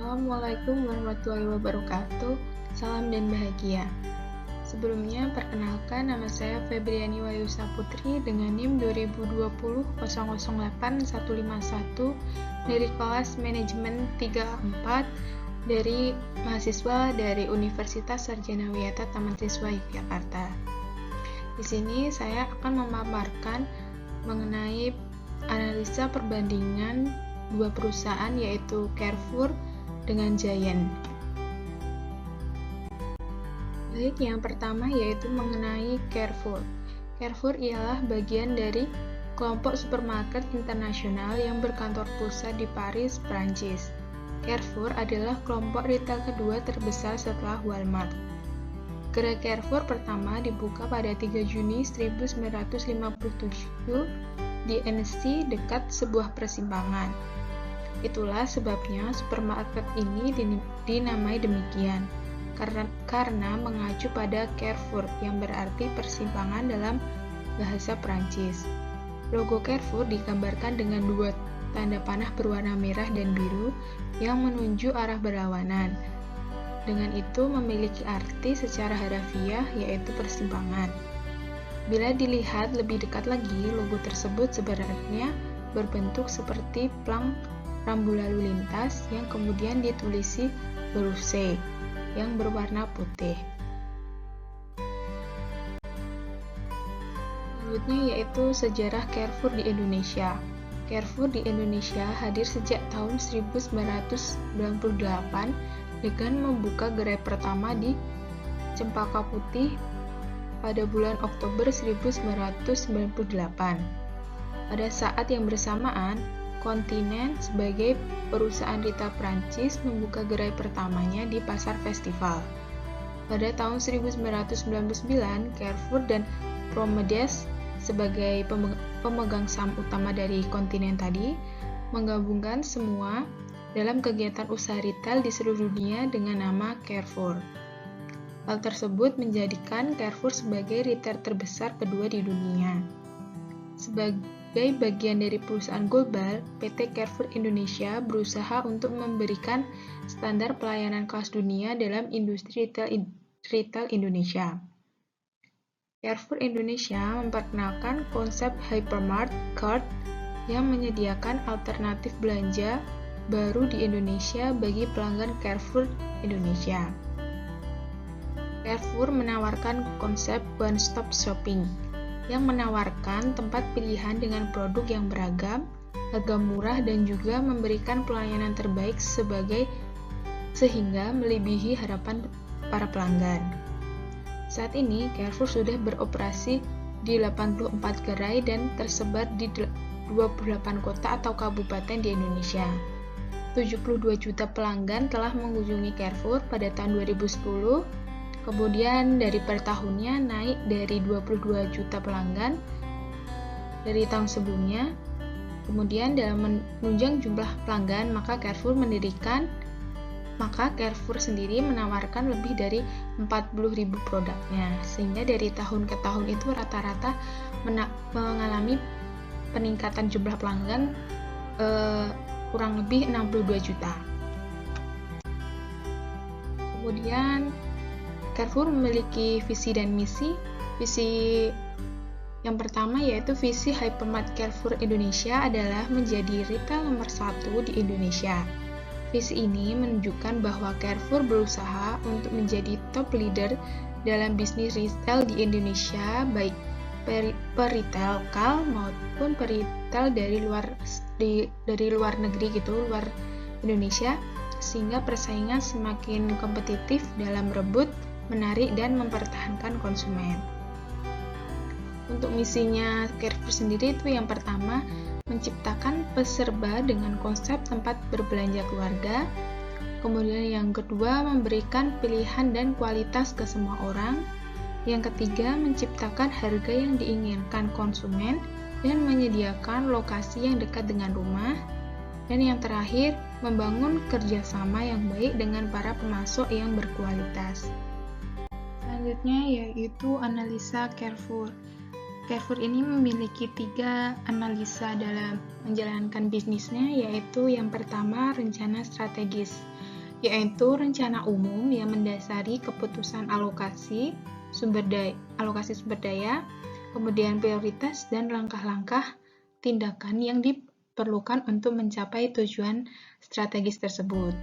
Assalamualaikum warahmatullahi wabarakatuh. Salam dan bahagia. Sebelumnya, perkenalkan nama saya Febriani Wayusa Putri dengan NIM 2020008151 dari kelas Manajemen 34 dari mahasiswa dari Universitas Sarjana Wiyata Taman Siswa Yogyakarta. Di sini saya akan memaparkan mengenai analisa perbandingan dua perusahaan yaitu Carrefour dengan Giant. Baik, yang pertama yaitu mengenai Carrefour. Carrefour ialah bagian dari kelompok supermarket internasional yang berkantor pusat di Paris, Prancis. Carrefour adalah kelompok retail kedua terbesar setelah Walmart. Gerai Carrefour pertama dibuka pada 3 Juni 1957 di Annecy dekat sebuah persimpangan. Itulah sebabnya supermarket ini dinamai demikian, karena mengacu pada Carrefour yang berarti persimpangan dalam bahasa Prancis. Logo Carrefour digambarkan dengan dua tanda panah berwarna merah dan biru yang menunjuk arah berlawanan. Dengan itu memiliki arti secara harafiah yaitu persimpangan. Bila dilihat lebih dekat lagi, logo tersebut sebenarnya berbentuk seperti plang rambu lalu lintas yang kemudian ditulisi huruf C yang berwarna putih. Selanjutnya yaitu sejarah Carrefour di Indonesia. Carrefour di Indonesia hadir sejak tahun 1998 dengan membuka gerai pertama di Cempaka Putih pada bulan Oktober 1998. Pada saat yang bersamaan, Continent sebagai perusahaan retail Prancis membuka gerai pertamanya di Pasar Festival. Pada tahun 1999, Carrefour dan Promodes sebagai pemegang saham utama dari Continent tadi menggabungkan semua dalam kegiatan usaha retail di seluruh dunia dengan nama Carrefour. Hal tersebut menjadikan Carrefour sebagai retail terbesar kedua di dunia. Sebagai bagian dari perusahaan global, PT Carrefour Indonesia berusaha untuk memberikan standar pelayanan kelas dunia dalam industri retail Indonesia. Carrefour Indonesia memperkenalkan konsep hypermart yang menyediakan alternatif belanja baru di Indonesia bagi pelanggan Carrefour Indonesia. Carrefour menawarkan konsep one-stop shopping yang menawarkan tempat pilihan dengan produk yang beragam, harga murah dan juga memberikan pelayanan terbaik sehingga melebihi harapan para pelanggan. Saat ini Carrefour sudah beroperasi di 84 gerai dan tersebar di 28 kota atau kabupaten di Indonesia. 72 juta pelanggan telah mengunjungi Carrefour pada tahun 2010. Kemudian dari per tahunnya naik dari 22 juta pelanggan dari tahun sebelumnya. Kemudian dalam menunjang jumlah pelanggan, maka Carrefour sendiri menawarkan lebih dari 40.000 produknya. Sehingga dari tahun ke tahun itu rata-rata mengalami peningkatan jumlah pelanggan kurang lebih 62 juta. Kemudian Carrefour memiliki visi dan misi. Visi yang pertama yaitu visi Hypermart Carrefour Indonesia adalah menjadi retail nomor 1 di Indonesia. Visi ini menunjukkan bahwa Carrefour berusaha untuk menjadi top leader dalam bisnis retail di Indonesia, baik per-retail lokal maupun per-retail dari luar negeri luar Indonesia, sehingga persaingan semakin kompetitif dalam merebut, menarik, dan mempertahankan konsumen. Untuk misinya Carrefour sendiri itu yang pertama, menciptakan peserba dengan konsep tempat berbelanja keluarga. Kemudian yang kedua, memberikan pilihan dan kualitas ke semua orang. Yang ketiga, menciptakan harga yang diinginkan konsumen dan menyediakan lokasi yang dekat dengan rumah. Dan yang terakhir, membangun kerjasama yang baik dengan para pemasok yang berkualitas. Selanjutnya yaitu analisa Carrefour. Carrefour ini memiliki 3 analisa dalam menjalankan bisnisnya, yaitu yang pertama rencana strategis. yaitu rencana umum yang mendasari keputusan alokasi sumber daya, kemudian prioritas dan langkah-langkah tindakan yang diperlukan untuk mencapai tujuan strategis tersebut.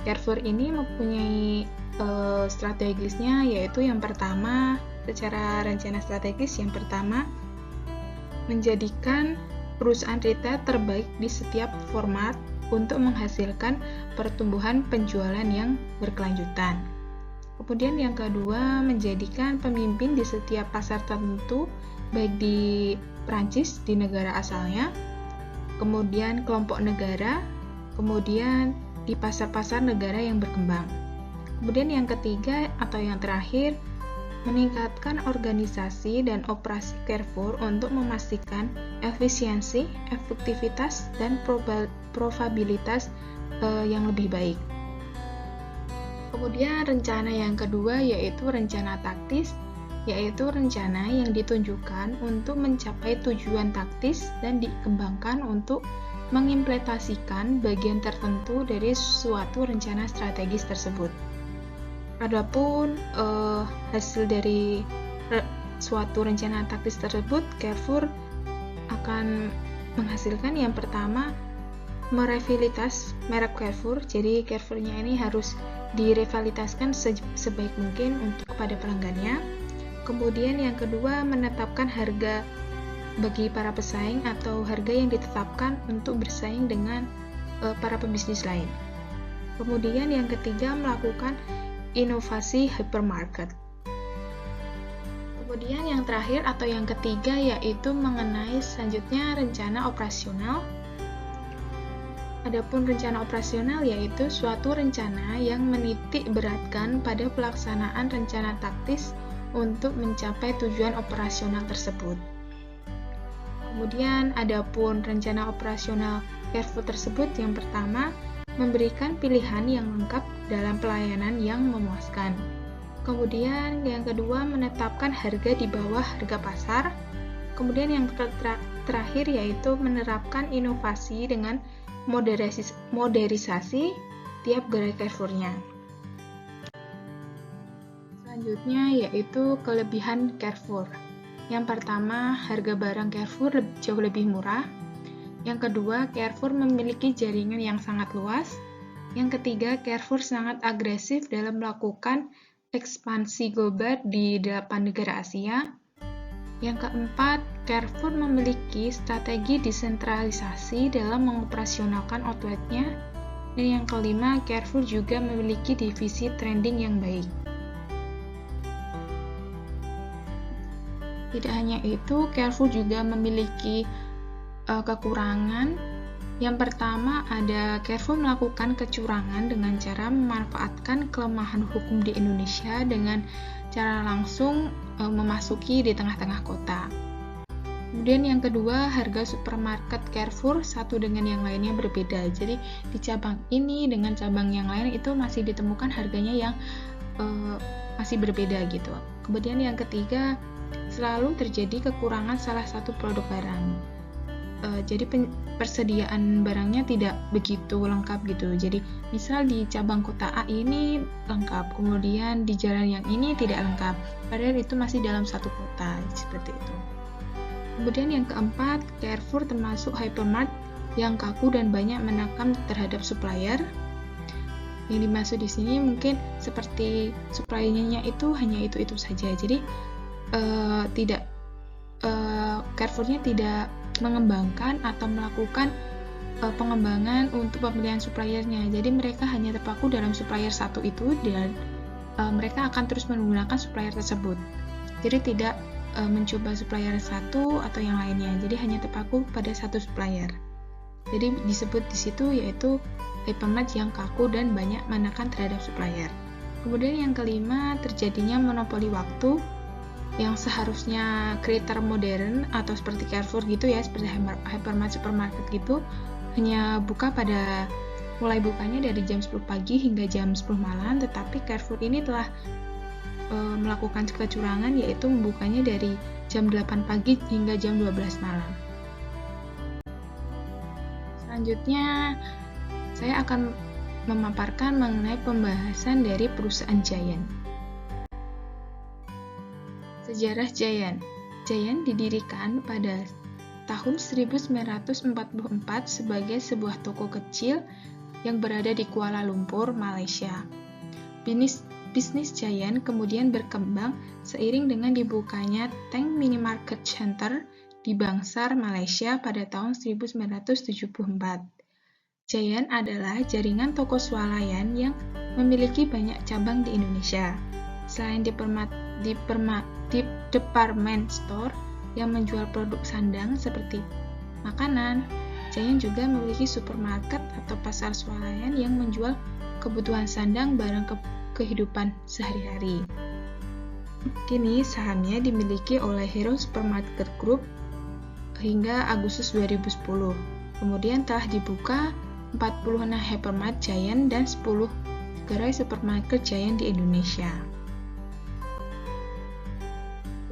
Carrefour ini mempunyai strategisnya, yaitu yang pertama, secara rencana strategis, yang pertama menjadikan perusahaan retail terbaik di setiap format untuk menghasilkan pertumbuhan penjualan yang berkelanjutan. Kemudian yang kedua, menjadikan pemimpin di setiap pasar tertentu, baik di Prancis, di negara asalnya, kemudian kelompok negara, kemudian di pasar-pasar negara yang berkembang. Kemudian yang ketiga atau yang terakhir, meningkatkan organisasi dan operasi Carrefour untuk memastikan efisiensi, efektivitas, dan probabilitas yang lebih baik. Kemudian rencana yang kedua yaitu rencana taktis, yaitu rencana yang ditunjukkan untuk mencapai tujuan taktis dan dikembangkan untuk mengimplementasikan bagian tertentu dari suatu rencana strategis tersebut. Adapun hasil dari suatu rencana taktis tersebut, Carrefour akan menghasilkan yang pertama, merevitalisasi merek Carrefour. Jadi Carrefour-nya ini harus direvitalisasikan sebaik mungkin untuk kepada pelanggannya. Kemudian yang kedua, menetapkan harga bagi para pesaing atau harga yang ditetapkan untuk bersaing dengan para pebisnis lain. Kemudian yang ketiga, melakukan inovasi hypermarket. Kemudian yang terakhir atau yang ketiga yaitu mengenai selanjutnya rencana operasional. Adapun rencana operasional yaitu suatu rencana yang menitik beratkan pada pelaksanaan rencana taktis untuk mencapai tujuan operasional tersebut. Kemudian adapun rencana operasional Carrefour tersebut, yang pertama, memberikan pilihan yang lengkap dalam pelayanan yang memuaskan. Kemudian yang kedua, menetapkan harga di bawah harga pasar. Kemudian yang terakhir yaitu menerapkan inovasi dengan modernisasi tiap gerai Carrefour-nya. Selanjutnya yaitu kelebihan Carrefour. Yang pertama, harga barang Carrefour jauh lebih murah. Yang kedua, Carrefour memiliki jaringan yang sangat luas. Yang ketiga, Carrefour sangat agresif dalam melakukan ekspansi global di 8 negara Asia. Yang keempat, Carrefour memiliki strategi desentralisasi dalam mengoperasionalkan outletnya. Dan yang kelima, Carrefour juga memiliki divisi trending yang baik. Tidak hanya itu, Carrefour juga memiliki kekurangan. Yang pertama, ada Carrefour melakukan kecurangan dengan cara memanfaatkan kelemahan hukum di Indonesia dengan cara langsung memasuki di tengah-tengah kota. Kemudian yang kedua, harga supermarket Carrefour satu dengan yang lainnya berbeda. Jadi di cabang ini dengan cabang yang lain itu masih ditemukan harganya yang masih berbeda gitu. Kemudian yang ketiga, selalu terjadi kekurangan salah satu produk barang. Jadi persediaan barangnya tidak begitu lengkap gitu. Jadi misal di cabang kota A ini lengkap, kemudian di jalan yang ini tidak lengkap, padahal itu masih dalam satu kota, seperti itu. Kemudian yang keempat, Carrefour termasuk hypermart yang kaku dan banyak menekan terhadap supplier. Yang dimaksud di sini mungkin seperti suppliernya itu hanya itu saja. Jadi Carrefour-nya tidak mengembangkan atau melakukan pengembangan untuk pemilihan suppliernya. Jadi mereka hanya terpaku dalam supplier satu itu dan mereka akan terus menggunakan supplier tersebut. Jadi tidak mencoba supplier satu atau yang lainnya. Jadi hanya terpaku pada satu supplier. Jadi disebut di situ yaitu hypermart yang kaku dan banyak menekan terhadap supplier. Kemudian yang kelima, terjadinya monopoli waktu. Yang seharusnya creator modern atau seperti Carrefour gitu ya, seperti hypermart supermarket gitu, hanya buka mulai bukanya dari jam 10 pagi hingga jam 10 malam, tetapi Carrefour ini telah melakukan kecurangan, yaitu membukanya dari jam 8 pagi hingga jam 12 malam. Selanjutnya saya akan memaparkan mengenai pembahasan dari perusahaan Giant. Sejarah Giant. Giant didirikan pada tahun 1944 sebagai sebuah toko kecil yang berada di Kuala Lumpur, Malaysia. Bisnis Giant kemudian berkembang seiring dengan dibukanya Tank Minimarket Center di Bangsar, Malaysia pada tahun 1974. Giant adalah jaringan toko swalayan yang memiliki banyak cabang di Indonesia. Selain department store yang menjual produk sandang seperti makanan, Giant juga memiliki supermarket atau pasar swalayan yang menjual kebutuhan sandang barang kehidupan sehari-hari. Kini sahamnya dimiliki oleh Hero Supermarket Group hingga Agustus 2010. Kemudian telah dibuka 46 hypermart Giant dan 10 gerai supermarket Giant di Indonesia.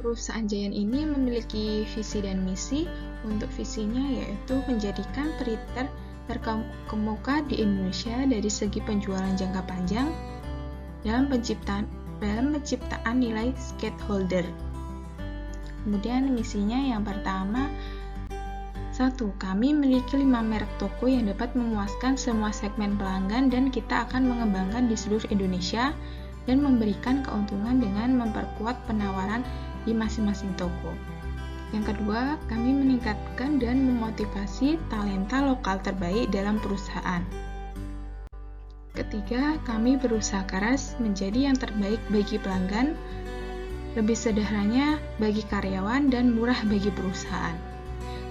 Perusahaan Giant ini memiliki visi dan misi. Untuk visinya yaitu menjadikan retail terkemuka di Indonesia dari segi penjualan jangka panjang dalam penciptaan nilai stakeholder. Kemudian misinya yang pertama, 1. Kami memiliki 5 merek toko yang dapat memuaskan semua segmen pelanggan dan kita akan mengembangkan di seluruh Indonesia dan memberikan keuntungan dengan memperkuat penawaran di masing-masing toko. Yang kedua, kami meningkatkan dan memotivasi talenta lokal terbaik dalam perusahaan. Ketiga, kami berusaha keras menjadi yang terbaik bagi pelanggan, lebih sederhananya bagi karyawan, dan murah bagi perusahaan.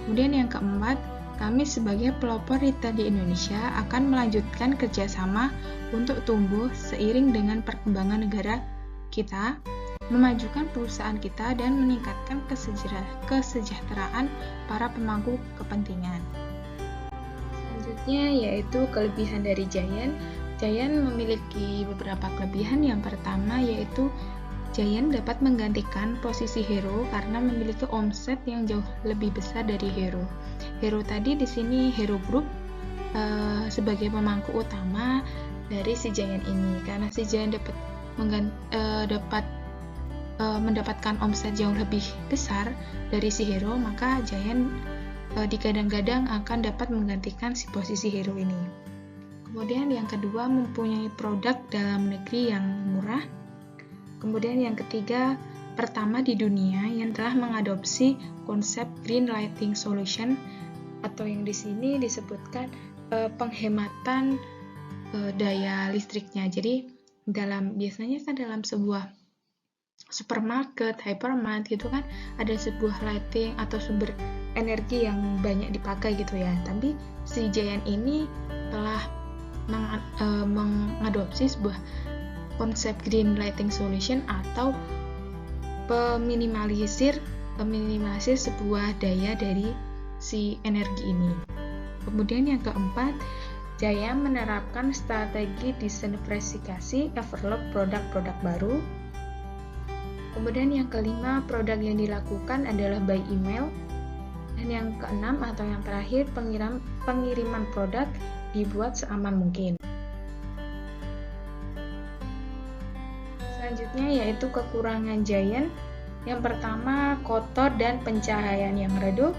Kemudian yang keempat, kami sebagai pelopor retail di Indonesia akan melanjutkan kerjasama untuk tumbuh seiring dengan perkembangan negara kita, memajukan perusahaan kita, dan meningkatkan kesejahteraan para pemangku kepentingan. Selanjutnya yaitu kelebihan dari Giant. Giant memiliki beberapa kelebihan. Yang pertama yaitu Giant dapat menggantikan posisi Hero karena memiliki omset yang jauh lebih besar dari Hero. Hero tadi di sini Hero Group sebagai pemangku utama dari si Giant ini. Karena si Giant mendapatkan omset jauh lebih besar dari si Hero, maka Giant digadang-gadang akan dapat menggantikan si posisi Hero ini. Kemudian yang kedua, mempunyai produk dalam negeri yang murah. Kemudian yang ketiga, pertama di dunia yang telah mengadopsi konsep Green Lighting Solution atau yang di sini disebutkan penghematan daya listriknya. Jadi biasanya kan dalam sebuah supermarket, hypermart gitu kan ada sebuah lighting atau sumber energi yang banyak dipakai gitu ya. Tapi si Giant ini telah mengadopsi sebuah konsep Green Lighting Solution atau meminimalisir sebuah daya dari si energi ini. Kemudian yang keempat, Giant menerapkan strategi diversifikasi develop produk-produk baru. Kemudian yang kelima, produk yang dilakukan adalah by email. Dan yang keenam atau yang terakhir, pengiriman produk dibuat seaman mungkin. Selanjutnya yaitu kekurangan Giant. Yang pertama, kotor dan pencahayaan yang redup.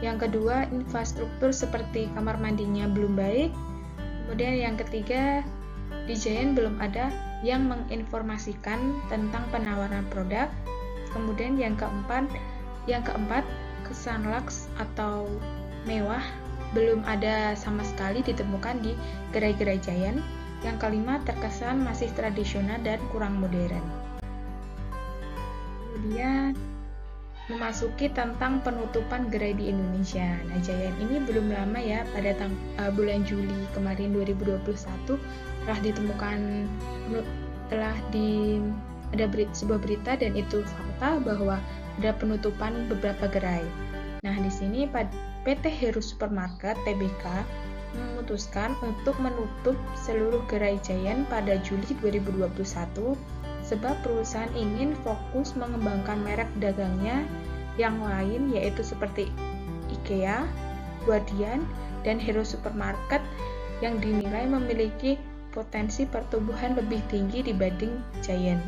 Yang kedua, infrastruktur seperti kamar mandinya belum baik. Kemudian yang ketiga, di Giant belum ada yang menginformasikan tentang penawaran produk. Kemudian yang keempat, kesan luks atau mewah belum ada sama sekali ditemukan di gerai-gerai Giant. Yang kelima, terkesan masih tradisional dan kurang modern. Kemudian memasuki tentang penutupan gerai di Indonesia. Nah, Giant ini belum lama ya, pada bulan Juli kemarin 2021 ada sebuah berita dan itu fakta bahwa ada penutupan beberapa gerai. Nah, di sini PT Hero Supermarket Tbk memutuskan untuk menutup seluruh gerai Giant pada Juli 2021 sebab perusahaan ingin fokus mengembangkan merek dagangnya yang lain yaitu seperti IKEA, Guardian, dan Hero Supermarket yang dinilai memiliki potensi pertumbuhan lebih tinggi dibanding Giant.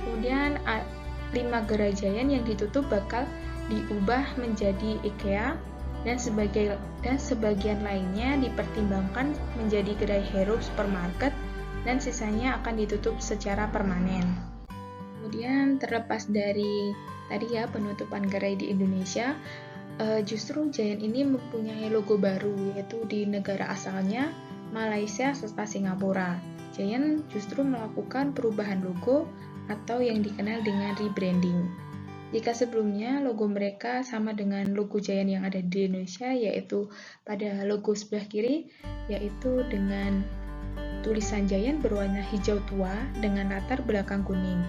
Kemudian 5 gerai Giant yang ditutup bakal diubah menjadi IKEA dan sebagian lainnya dipertimbangkan menjadi gerai hero supermarket dan sisanya akan ditutup secara permanen. Kemudian terlepas dari tadi ya penutupan gerai di Indonesia, justru Giant ini mempunyai logo baru, yaitu di negara asalnya Malaysia serta Singapura. Giant justru melakukan perubahan logo atau yang dikenal dengan rebranding. Jika sebelumnya logo mereka sama dengan logo Giant yang ada di Indonesia, yaitu pada logo sebelah kiri, yaitu dengan tulisan Giant berwarna hijau tua dengan latar belakang kuning.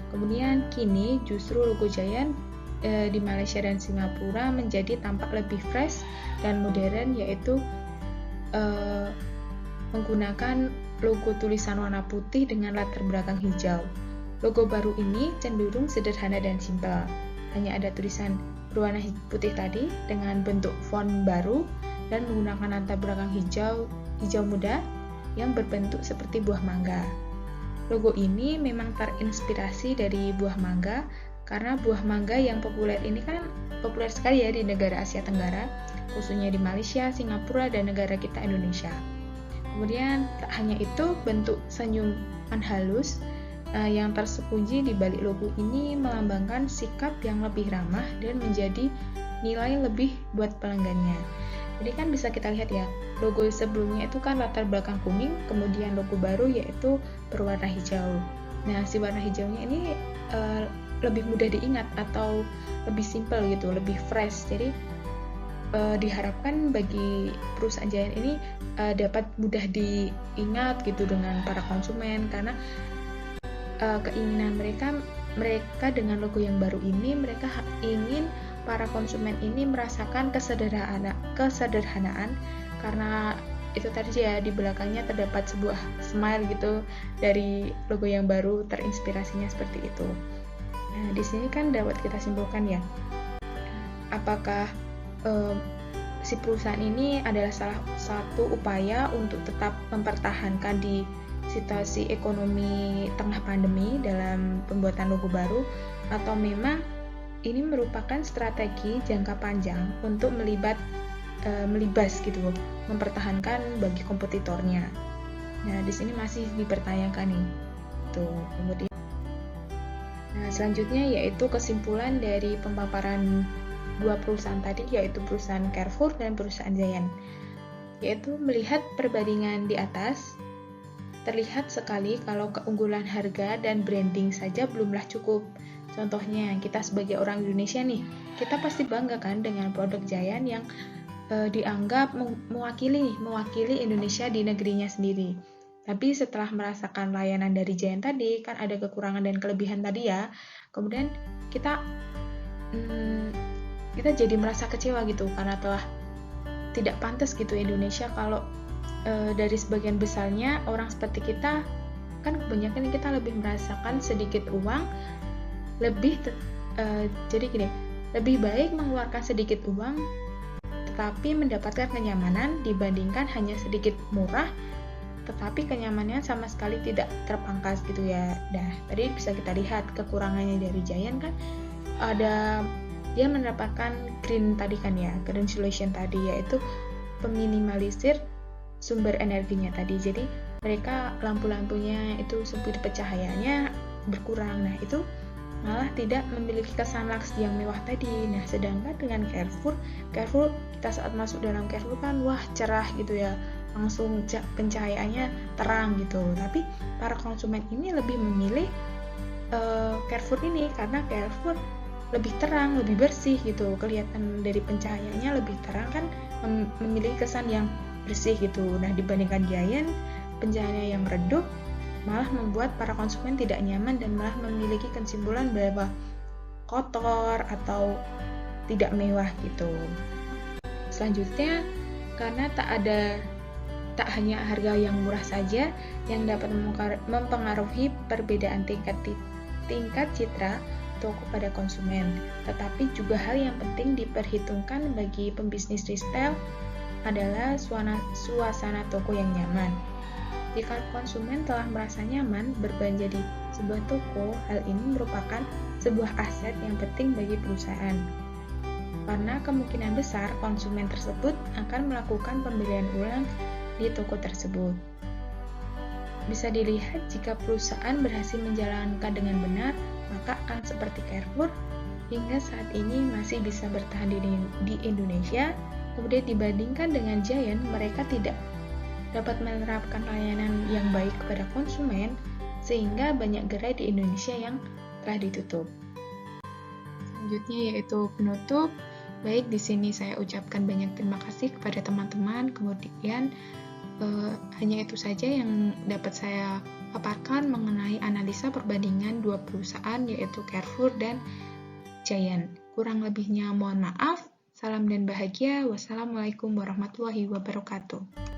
Kemudian kini justru logo Giant di Malaysia dan Singapura menjadi tampak lebih fresh dan modern, yaitu menggunakan logo tulisan warna putih dengan latar belakang hijau. Logo baru ini cenderung sederhana dan simpel. Hanya ada tulisan berwarna putih tadi dengan bentuk font baru dan menggunakan latar belakang hijau muda yang berbentuk seperti buah mangga. Logo ini memang terinspirasi dari buah mangga karena buah mangga yang populer ini kan populer sekali ya di negara Asia Tenggara, khususnya di Malaysia, Singapura, dan negara kita Indonesia. Kemudian tak hanya itu, bentuk senyuman halus yang tersembunyi di balik logo ini melambangkan sikap yang lebih ramah dan menjadi nilai lebih buat pelanggannya. Jadi kan bisa kita lihat ya, logo sebelumnya itu kan latar belakang kuning, kemudian logo baru yaitu berwarna hijau. Nah, si warna hijaunya ini lebih mudah diingat atau lebih simple gitu, lebih fresh. Jadi diharapkan bagi perusahaan Giant ini dapat mudah diingat gitu dengan para konsumen, karena keinginan mereka dengan logo yang baru ini, mereka ingin para konsumen ini merasakan kesederhanaan karena itu tadi ya, di belakangnya terdapat sebuah smile gitu dari logo yang baru, terinspirasinya seperti itu. Nah, di sini kan dapat kita simpulkan ya, apakah si perusahaan ini adalah salah satu upaya untuk tetap mempertahankan di situasi ekonomi tengah pandemi dalam pembuatan logo baru, atau memang ini merupakan strategi jangka panjang untuk melibas gitu, mempertahankan bagi kompetitornya. Nah, di sini masih dipertanyakan nih. Tuh, kemudian selanjutnya yaitu kesimpulan dari pemaparan dua perusahaan tadi, yaitu perusahaan Carrefour dan perusahaan Giant. Yaitu melihat perbandingan di atas, terlihat sekali kalau keunggulan harga dan branding saja belumlah cukup. Contohnya, kita sebagai orang Indonesia nih, kita pasti bangga kan dengan produk Giant yang dianggap mewakili Indonesia di negerinya sendiri. Tapi setelah merasakan layanan dari Giant tadi, kan ada kekurangan dan kelebihan tadi ya, kemudian kita jadi merasa kecewa gitu, karena telah tidak pantas gitu Indonesia kalau dari sebagian besarnya orang seperti kita, kan kebanyakan kita lebih merasakan sedikit uang, jadi gini, lebih baik mengeluarkan sedikit uang tetapi mendapatkan kenyamanan dibandingkan hanya sedikit murah tetapi kenyamanannya sama sekali tidak terpangkas gitu ya. Nah, tadi bisa kita lihat kekurangannya dari Giant kan, ada dia mendapatkan green tadi kan ya, green solution tadi, yaitu peminimalisir sumber energinya tadi. Jadi mereka lampu-lampunya itu sempit pencahayaannya berkurang. Nah, itu malah tidak memiliki kesan laks yang mewah tadi. Nah, sedangkan dengan Carrefour kita saat masuk dalam Carrefour kan wah cerah gitu ya, langsung pencahayaannya terang gitu. Tapi para konsumen ini lebih memilih Carrefour ini karena Carrefour lebih terang, lebih bersih gitu, kelihatan dari pencahayaannya lebih terang kan, memiliki kesan yang bersih gitu. Nah, dibandingkan Giant, pencahayaannya yang redup malah membuat para konsumen tidak nyaman dan malah memiliki kesimpulan bahwa kotor atau tidak mewah gitu. Selanjutnya, karena tak hanya harga yang murah saja yang dapat mempengaruhi perbedaan tingkat citra toko pada konsumen, tetapi juga hal yang penting diperhitungkan bagi pembisnis retail adalah suasana toko yang nyaman. Jika konsumen telah merasa nyaman berbelanja di sebuah toko, hal ini merupakan sebuah aset yang penting bagi perusahaan. Karena kemungkinan besar konsumen tersebut akan melakukan pembelian ulang di toko tersebut. Bisa dilihat jika perusahaan berhasil menjalankan dengan benar, maka akan seperti Carrefour hingga saat ini masih bisa bertahan di Indonesia. Kemudian dibandingkan dengan Giant, mereka tidak dapat menerapkan layanan yang baik kepada konsumen, sehingga banyak gerai di Indonesia yang telah ditutup. Selanjutnya yaitu penutup. Baik, di sini saya ucapkan banyak terima kasih kepada teman-teman. Kemudian hanya itu saja yang dapat saya paparkan mengenai analisa perbandingan dua perusahaan yaitu Carrefour dan Giant. Kurang lebihnya mohon maaf. Salam dan bahagia. Wassalamualaikum warahmatullahi wabarakatuh.